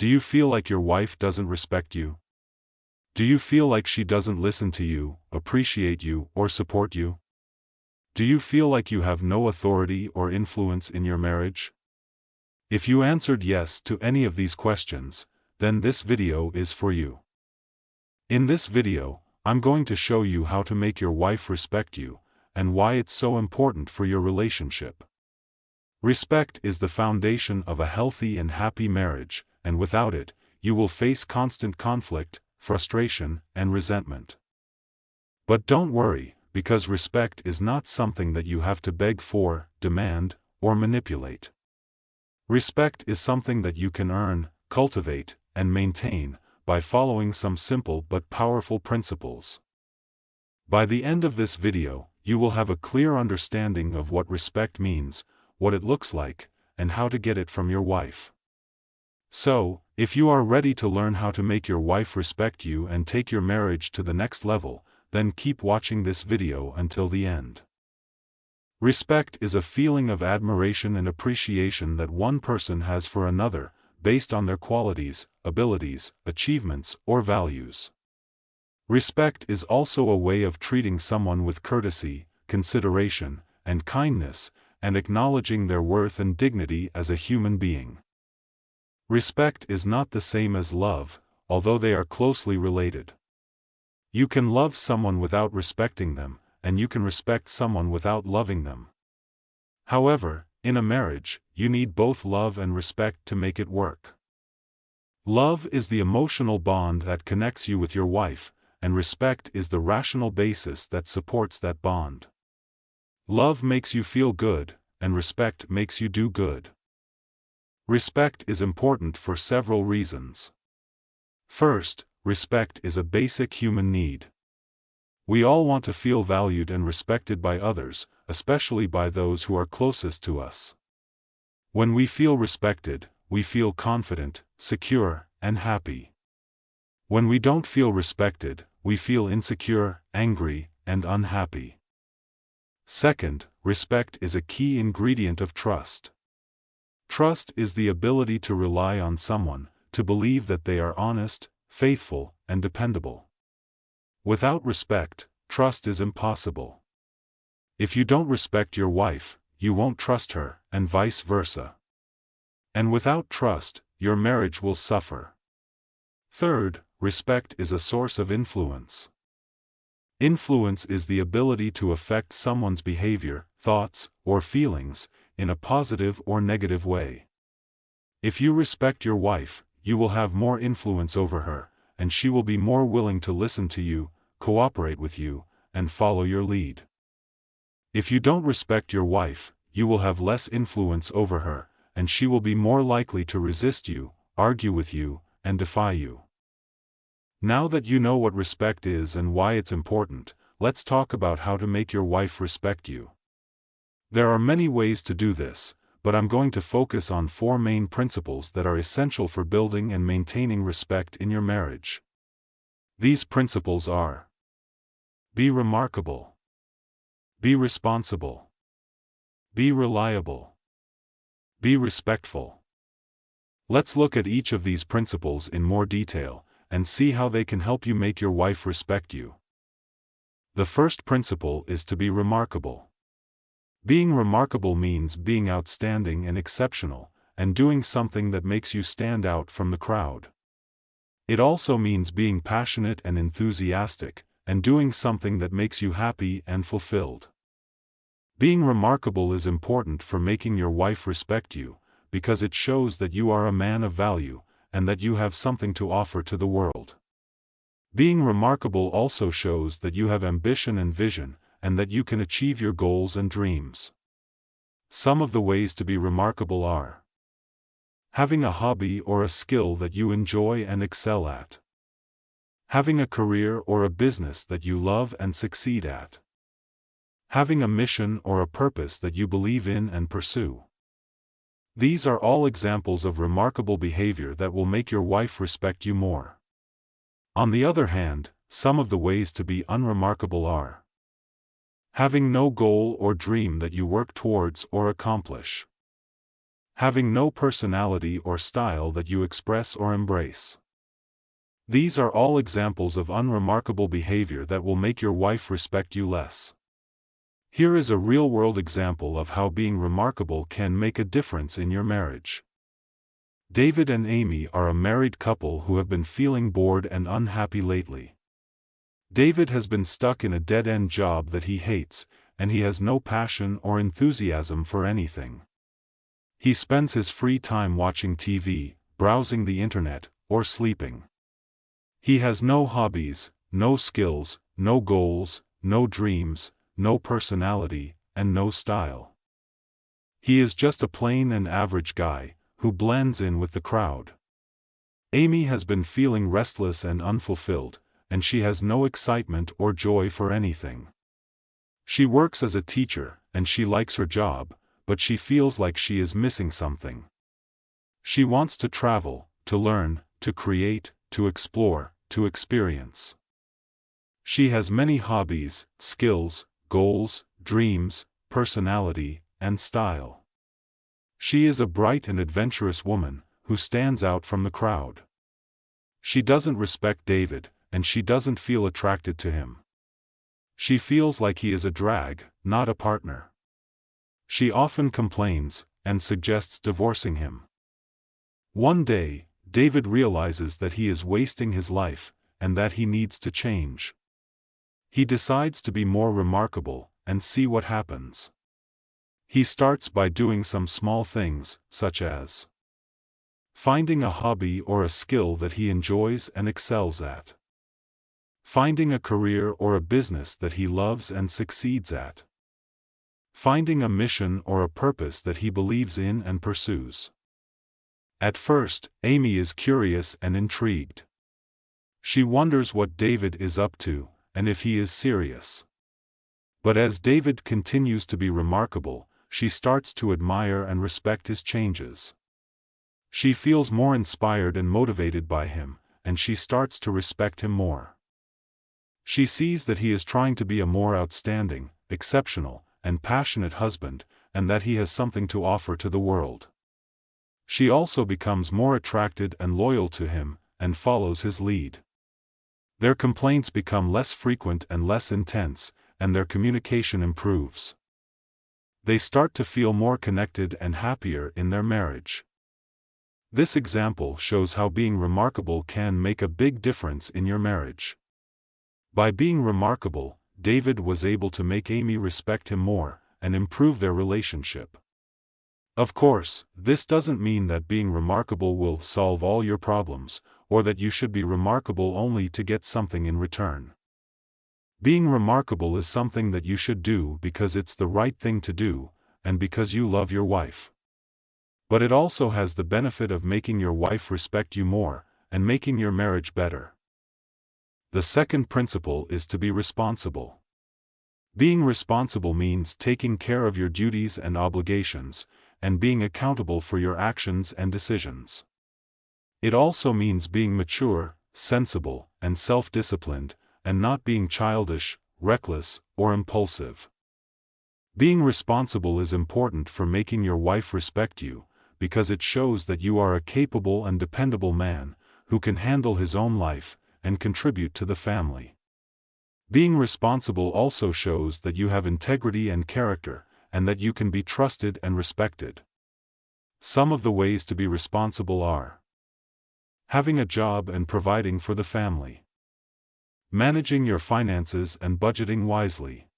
Do you feel like your wife doesn't respect you? Do you feel like she doesn't listen to you, appreciate you, or support you? Do you feel like you have no authority or influence in your marriage? If you answered yes to any of these questions, then this video is for you. In this video, I'm going to show you how to make your wife respect you, and why it's so important for your relationship. Respect is the foundation of a healthy and happy marriage, and without it, you will face constant conflict, frustration, and resentment. But don't worry, because respect is not something that you have to beg for, demand, or manipulate. Respect is something that you can earn, cultivate, and maintain by following some simple but powerful principles. By the end of this video, you will have a clear understanding of what respect means, what it looks like, and how to get it from your wife. So, if you are ready to learn how to make your wife respect you and take your marriage to the next level, then keep watching this video until the end. Respect is a feeling of admiration and appreciation that one person has for another, based on their qualities, abilities, achievements, or values. Respect is also a way of treating someone with courtesy, consideration, and kindness, and acknowledging their worth and dignity as a human being. Respect is not the same as love, although they are closely related. You can love someone without respecting them, and you can respect someone without loving them. However, in a marriage, you need both love and respect to make it work. Love is the emotional bond that connects you with your wife, and respect is the rational basis that supports that bond. Love makes you feel good, and respect makes you do good. Respect is important for several reasons. First, respect is a basic human need. We all want to feel valued and respected by others, especially by those who are closest to us. When we feel respected, we feel confident, secure, and happy. When we don't feel respected, we feel insecure, angry, and unhappy. Second, respect is a key ingredient of trust. Trust is the ability to rely on someone, to believe that they are honest, faithful, and dependable. Without respect, trust is impossible. If you don't respect your wife, you won't trust her, and vice versa. And without trust, your marriage will suffer. Third, respect is a source of influence. Influence is the ability to affect someone's behavior, thoughts, or feelings, in a positive or negative way. If you respect your wife, you will have more influence over her, and she will be more willing to listen to you, cooperate with you, and follow your lead. If you don't respect your wife, you will have less influence over her, and she will be more likely to resist you, argue with you, and defy you. Now that you know what respect is and why it's important, let's talk about how to make your wife respect you. There are many ways to do this, but I'm going to focus on 4 main principles that are essential for building and maintaining respect in your marriage. These principles are: be remarkable, be responsible, be reliable, be respectful. Let's look at each of these principles in more detail, and see how they can help you make your wife respect you. The first principle is to be remarkable. Being remarkable means being outstanding and exceptional, and doing something that makes you stand out from the crowd. It also means being passionate and enthusiastic, and doing something that makes you happy and fulfilled. Being remarkable is important for making your wife respect you, because it shows that you are a man of value, and that you have something to offer to the world. Being remarkable also shows that you have ambition and vision, and that you can achieve your goals and dreams. Some of the ways to be remarkable are: having a hobby or a skill that you enjoy and excel at. Having a career or a business that you love and succeed at. Having a mission or a purpose that you believe in and pursue. These are all examples of remarkable behavior that will make your wife respect you more. On the other hand, some of the ways to be unremarkable are: having no goal or dream that you work towards or accomplish. Having no personality or style that you express or embrace. These are all examples of unremarkable behavior that will make your wife respect you less. Here is a real-world example of how being remarkable can make a difference in your marriage. David and Amy are a married couple who have been feeling bored and unhappy lately. David has been stuck in a dead-end job that he hates, and he has no passion or enthusiasm for anything. He spends his free time watching TV, browsing the internet, or sleeping. He has no hobbies, no skills, no goals, no dreams, no personality, and no style. He is just a plain and average guy, who blends in with the crowd. Amy has been feeling restless and unfulfilled, and she has no excitement or joy for anything. She works as a teacher, and she likes her job, but she feels like she is missing something. She wants to travel, to learn, to create, to explore, to experience. She has many hobbies, skills, goals, dreams, personality, and style. She is a bright and adventurous woman, who stands out from the crowd. She doesn't respect David, and she doesn't feel attracted to him. She feels like he is a drag, not a partner. She often complains, and suggests divorcing him. One day, David realizes that he is wasting his life, and that he needs to change. He decides to be more remarkable, and see what happens. He starts by doing some small things, such as finding a hobby or a skill that he enjoys and excels at. Finding a career or a business that he loves and succeeds at. Finding a mission or a purpose that he believes in and pursues. At first, Amy is curious and intrigued. She wonders what David is up to, and if he is serious. But as David continues to be remarkable, she starts to admire and respect his changes. She feels more inspired and motivated by him, and she starts to respect him more. She sees that he is trying to be a more outstanding, exceptional, and passionate husband, and that he has something to offer to the world. She also becomes more attracted and loyal to him, and follows his lead. Their complaints become less frequent and less intense, and their communication improves. They start to feel more connected and happier in their marriage. This example shows how being remarkable can make a big difference in your marriage. By being remarkable, David was able to make Amy respect him more, and improve their relationship. Of course, this doesn't mean that being remarkable will solve all your problems, or that you should be remarkable only to get something in return. Being remarkable is something that you should do because it's the right thing to do, and because you love your wife. But it also has the benefit of making your wife respect you more, and making your marriage better. The second principle is to be responsible. Being responsible means taking care of your duties and obligations, and being accountable for your actions and decisions. It also means being mature, sensible, and self-disciplined, and not being childish, reckless, or impulsive. Being responsible is important for making your wife respect you, because it shows that you are a capable and dependable man, who can handle his own life, and contribute to the family. Being responsible also shows that you have integrity and character, and that you can be trusted and respected. Some of the ways to be responsible are having a job and providing for the family, managing your finances and budgeting wisely,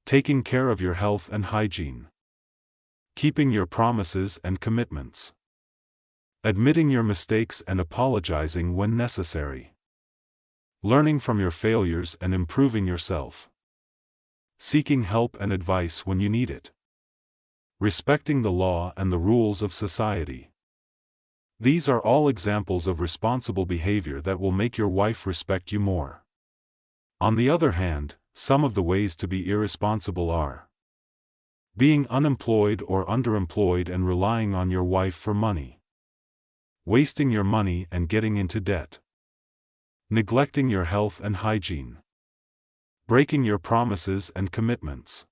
taking care of your health and hygiene, keeping your promises and commitments, admitting your mistakes and apologizing when necessary, learning from your failures and improving yourself, seeking help and advice when you need it, respecting the law and the rules of society. These are all examples of responsible behavior that will make your wife respect you more. On the other hand, some of the ways to be irresponsible are being unemployed or underemployed and relying on your wife for money, wasting your money and getting into debt, neglecting your health and hygiene, breaking your promises and commitments,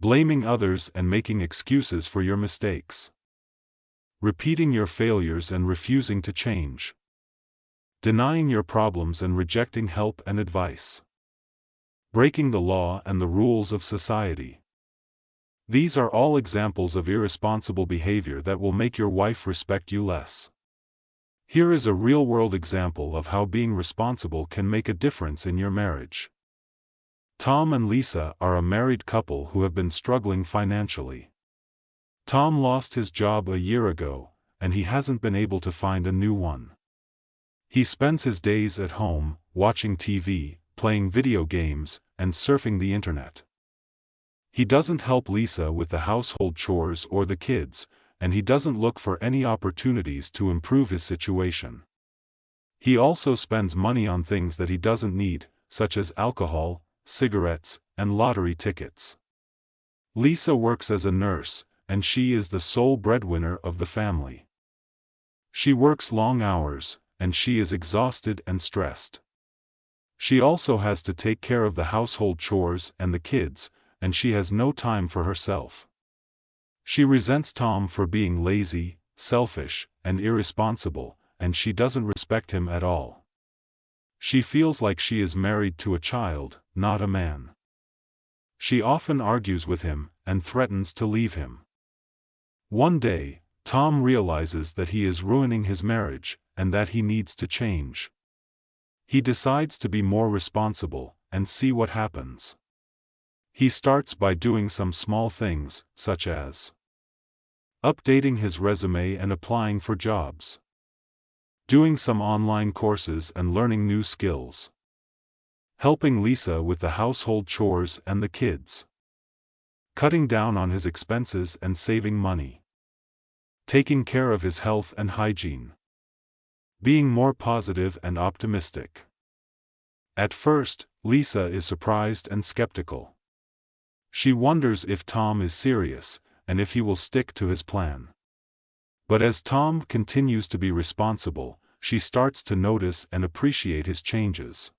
blaming others and making excuses for your mistakes. repeating your failures and refusing to change, denying your problems and rejecting help and advice, breaking the law and the rules of society. These are all examples of irresponsible behavior that will make your wife respect you less. Here is a real-world example of how being responsible can make a difference in your marriage. Tom and Lisa are a married couple who have been struggling financially. Tom lost his job a year ago, and he hasn't been able to find a new one. He spends his days at home, watching TV, playing video games, and surfing the internet. He doesn't help Lisa with the household chores or the kids, and he doesn't look for any opportunities to improve his situation. He also spends money on things that he doesn't need, such as alcohol, cigarettes, and lottery tickets. Lisa works as a nurse, and she is the sole breadwinner of the family. She works long hours, and she is exhausted and stressed. She also has to take care of the household chores and the kids, and she has no time for herself. She resents Tom for being lazy, selfish, and irresponsible, and she doesn't respect him at all. She feels like she is married to a child, not a man. She often argues with him, and threatens to leave him. One day, Tom realizes that he is ruining his marriage, and that he needs to change. He decides to be more responsible, and see what happens. He starts by doing some small things, such as updating his resume and applying for jobs, doing some online courses and learning new skills, helping Lisa with the household chores and the kids, cutting down on his expenses and saving money, taking care of his health and hygiene, being more positive and optimistic. At first, Lisa is surprised and skeptical. She wonders if Tom is serious, and if he will stick to his plan. But as Tom continues to be responsible, she starts to notice and appreciate his changes.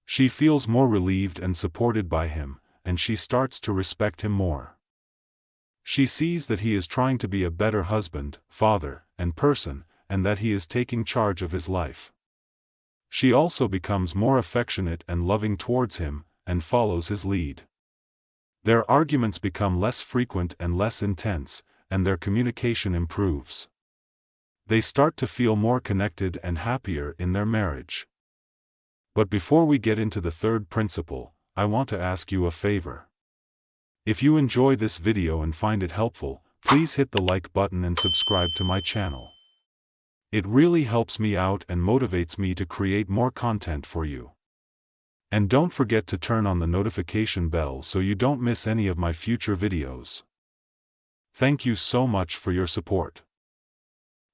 She feels more relieved and supported by him, and she starts to respect him more. She sees that he is trying to be a better husband, father, and person, and that he is taking charge of his life. She also becomes more affectionate and loving towards him, and follows his lead. Their arguments become less frequent and less intense, and their communication improves. They start to feel more connected and happier in their marriage. But before we get into the third principle, I want to ask you a favor. If you enjoy this video and find it helpful, please hit the like button and subscribe to my channel. It really helps me out and motivates me to create more content for you. And don't forget to turn on the notification bell so you don't miss any of my future videos. Thank you so much for your support.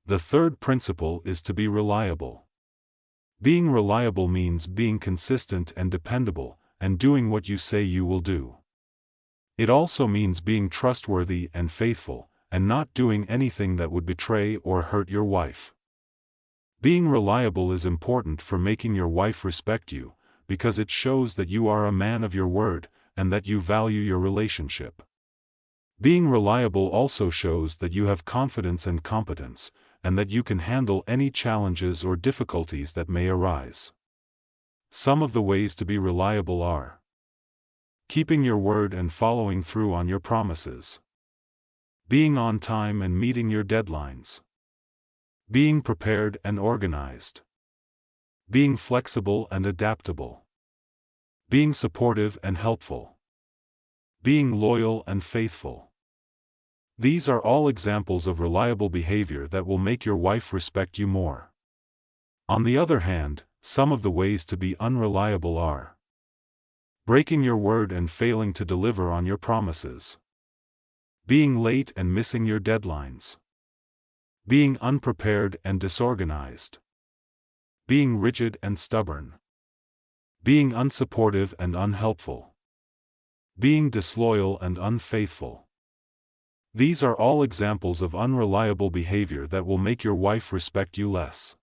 The third principle is to be reliable. Being reliable means being consistent and dependable, and doing what you say you will do. It also means being trustworthy and faithful, and not doing anything that would betray or hurt your wife. Being reliable is important for making your wife respect you, because it shows that you are a man of your word, and that you value your relationship. Being reliable also shows that you have confidence and competence, and that you can handle any challenges or difficulties that may arise. Some of the ways to be reliable are keeping your word and following through on your promises, being on time and meeting your deadlines, being prepared and organized, being flexible and adaptable, being supportive and helpful, being loyal and faithful. These are all examples of reliable behavior that will make your wife respect you more. On the other hand, some of the ways to be unreliable are breaking your word and failing to deliver on your promises, being late and missing your deadlines, being unprepared and disorganized, being rigid and stubborn, being unsupportive and unhelpful, being disloyal and unfaithful. These are all examples of unreliable behavior that will make your wife respect you less.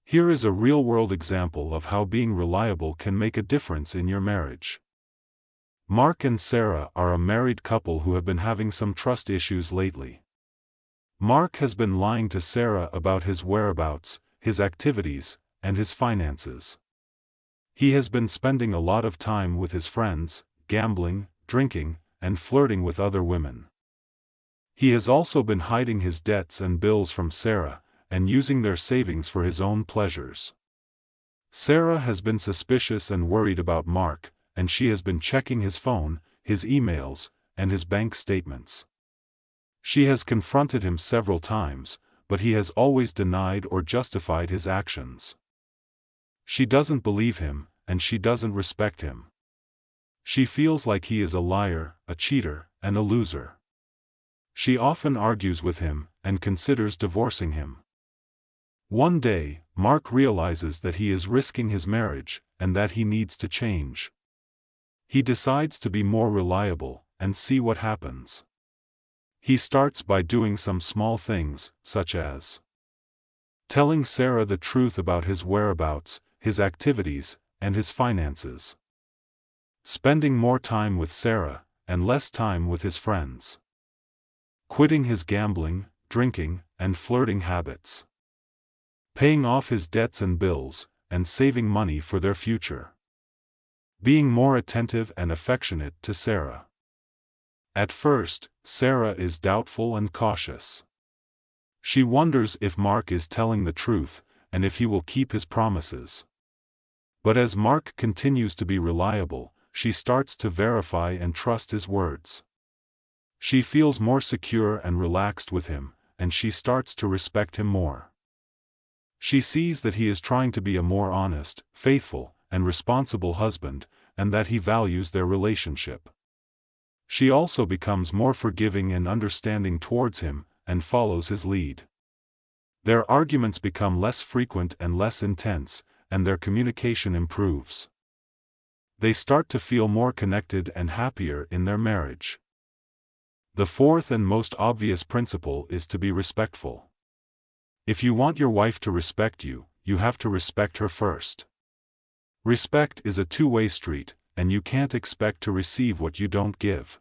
Here is a real-world example of how being reliable can make a difference in your marriage. Mark and Sarah are a married couple who have been having some trust issues lately. Mark has been lying to Sarah about his whereabouts, his activities, and his finances. He has been spending a lot of time with his friends, gambling, drinking, and flirting with other women. He has also been hiding his debts and bills from Sarah, and using their savings for his own pleasures. Sarah has been suspicious and worried about Mark, and she has been checking his phone, his emails, and his bank statements. She has confronted him several times, but he has always denied or justified his actions. She doesn't believe him, and she doesn't respect him. She feels like he is a liar, a cheater, and a loser. She often argues with him, and considers divorcing him. One day, Mark realizes that he is risking his marriage, and that he needs to change. He decides to be more reliable, and see what happens. He starts by doing some small things, such as telling Sarah the truth about his whereabouts, his activities, and his finances. Spending more time with Sarah, and less time with his friends. Quitting his gambling, drinking, and flirting habits. Paying off his debts and bills, and saving money for their future. Being more attentive and affectionate to Sarah. At first, Sarah is doubtful and cautious. She wonders if Mark is telling the truth, and if he will keep his promises. But as Mark continues to be reliable, she starts to verify and trust his words. She feels more secure and relaxed with him, and she starts to respect him more. She sees that he is trying to be a more honest, faithful, and responsible husband, and that he values their relationship. She also becomes more forgiving and understanding towards him, and follows his lead. Their arguments become less frequent and less intense, and their communication improves. They start to feel more connected and happier in their marriage. The fourth and most obvious principle is to be respectful. If you want your wife to respect you, you have to respect her first. Respect is a two-way street, and you can't expect to receive what you don't give.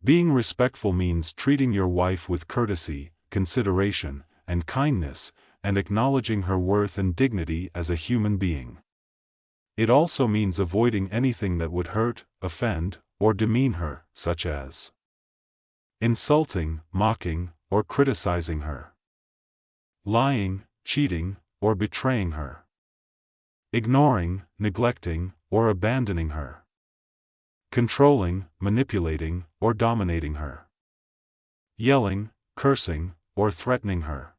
Being respectful means treating your wife with courtesy, consideration, and kindness, and acknowledging her worth and dignity as a human being. It also means avoiding anything that would hurt, offend, or demean her, such as insulting, mocking, or criticizing her. Lying, cheating, or betraying her. Ignoring, neglecting, or abandoning her. Controlling, manipulating, or dominating her. Yelling, cursing, or threatening her.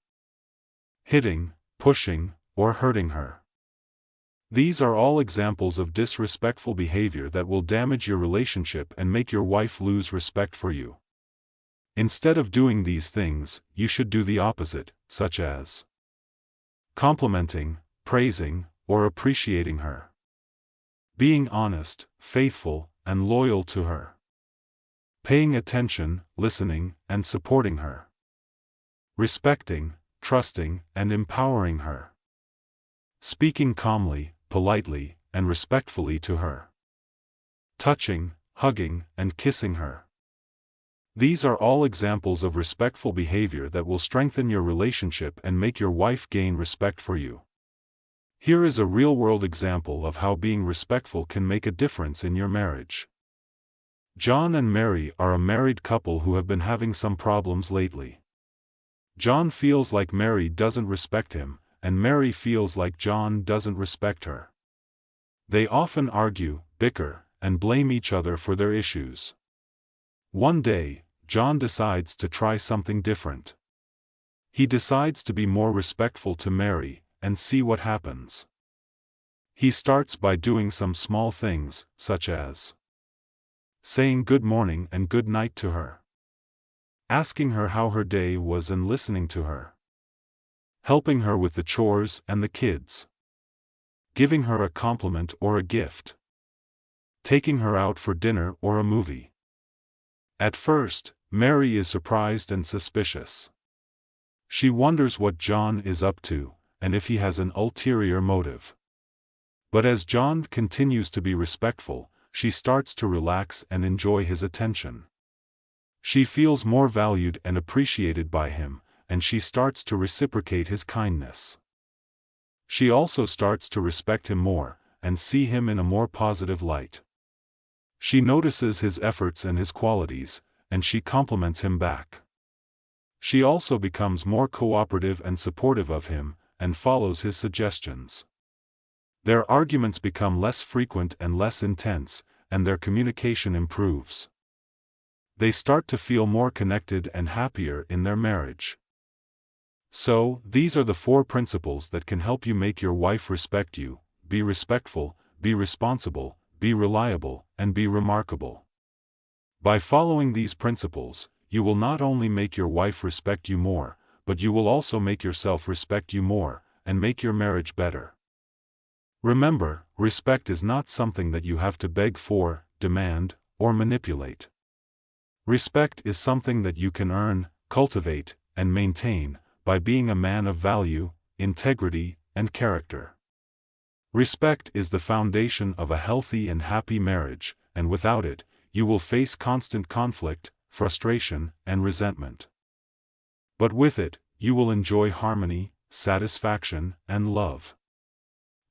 Hitting, pushing, or hurting her. These are all examples of disrespectful behavior that will damage your relationship and make your wife lose respect for you. Instead of doing these things, you should do the opposite, such as complimenting, praising, or appreciating her. Being honest, faithful, and loyal to her. Paying attention, listening, and supporting her. Respecting, trusting, and empowering her. Speaking calmly, politely, and respectfully to her. Touching, hugging, and kissing her. These are all examples of respectful behavior that will strengthen your relationship and make your wife gain respect for you. Here is a real-world example of how being respectful can make a difference in your marriage. John and Mary are a married couple who have been having some problems lately. John feels like Mary doesn't respect him, and Mary feels like John doesn't respect her. They often argue, bicker, and blame each other for their issues. One day, John decides to try something different. He decides to be more respectful to Mary, and see what happens. He starts by doing some small things, such as saying good morning and good night to her. Asking her how her day was and listening to her. Helping her with the chores and the kids. Giving her a compliment or a gift. Taking her out for dinner or a movie. At first, Mary is surprised and suspicious. She wonders what John is up to, and if he has an ulterior motive. But as John continues to be respectful, she starts to relax and enjoy his attention. She feels more valued and appreciated by him, and she starts to reciprocate his kindness. She also starts to respect him more, and see him in a more positive light. She notices his efforts and his qualities, and she compliments him back. She also becomes more cooperative and supportive of him, and follows his suggestions. Their arguments become less frequent and less intense, and their communication improves. They start to feel more connected and happier in their marriage. So, these are the 4 principles that can help you make your wife respect you: be respectful, be responsible, be reliable, and be remarkable. By following these principles, you will not only make your wife respect you more, but you will also make yourself respect you more, and make your marriage better. Remember, respect is not something that you have to beg for, demand, or manipulate. Respect is something that you can earn, cultivate, and maintain, by being a man of value, integrity, and character. Respect is the foundation of a healthy and happy marriage, and without it, you will face constant conflict, frustration, and resentment. But with it, you will enjoy harmony, satisfaction, and love.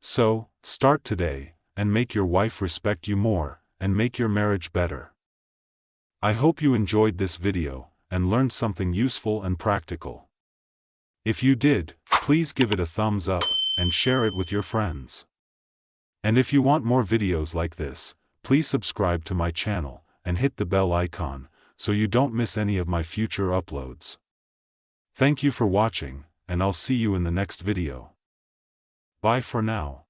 So, start today, and make your wife respect you more, and make your marriage better. I hope you enjoyed this video, and learned something useful and practical. If you did, please give it a thumbs up, and share it with your friends. And if you want more videos like this, please subscribe to my channel, and hit the bell icon, so you don't miss any of my future uploads. Thank you for watching, and I'll see you in the next video. Bye for now.